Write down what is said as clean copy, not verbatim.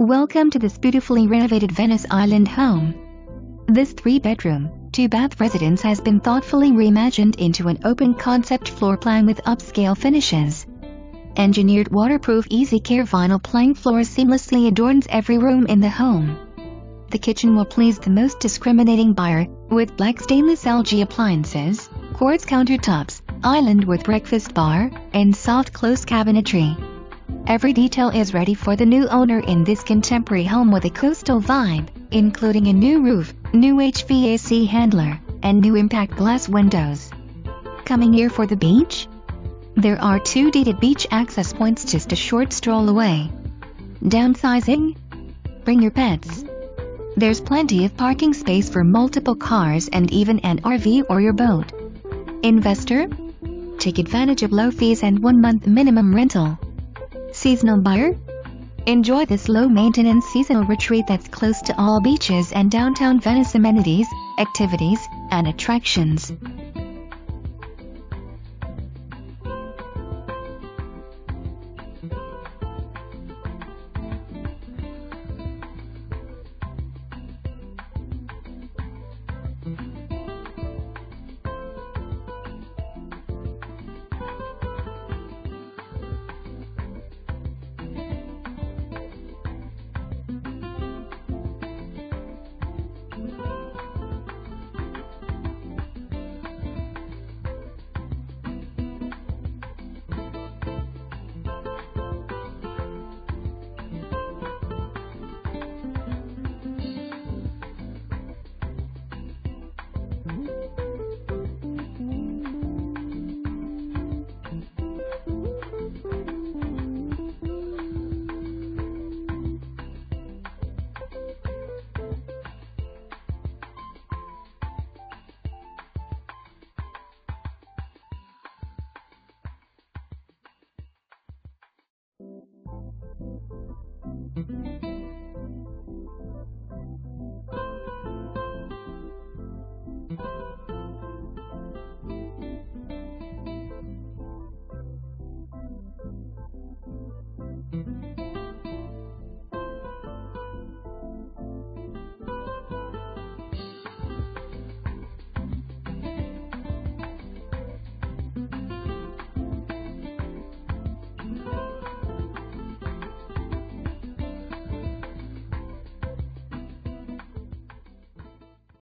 Welcome to this beautifully renovated Venice Island home. This 3-bedroom, 2-bath residence has been thoughtfully reimagined into an open-concept floor plan with upscale finishes. Engineered waterproof easy-care vinyl plank floors seamlessly adorns every room in the home. The kitchen will please the most discriminating buyer, with black stainless LG appliances, quartz countertops, island with breakfast bar, and soft close cabinetry. Every detail is ready for the new owner in this contemporary home with a coastal vibe, including a new roof, new HVAC handler, and new impact glass windows. Coming here for the beach? There are 2 deeded beach access points just a short stroll away. Downsizing? Bring your pets. There's plenty of parking space for multiple cars and even an RV or your boat. Investor? Take advantage of low fees and 1-month minimum rental. Seasonal buyer? Enjoy this low-maintenance seasonal retreat that's close to all beaches and downtown Venice amenities, activities, and attractions.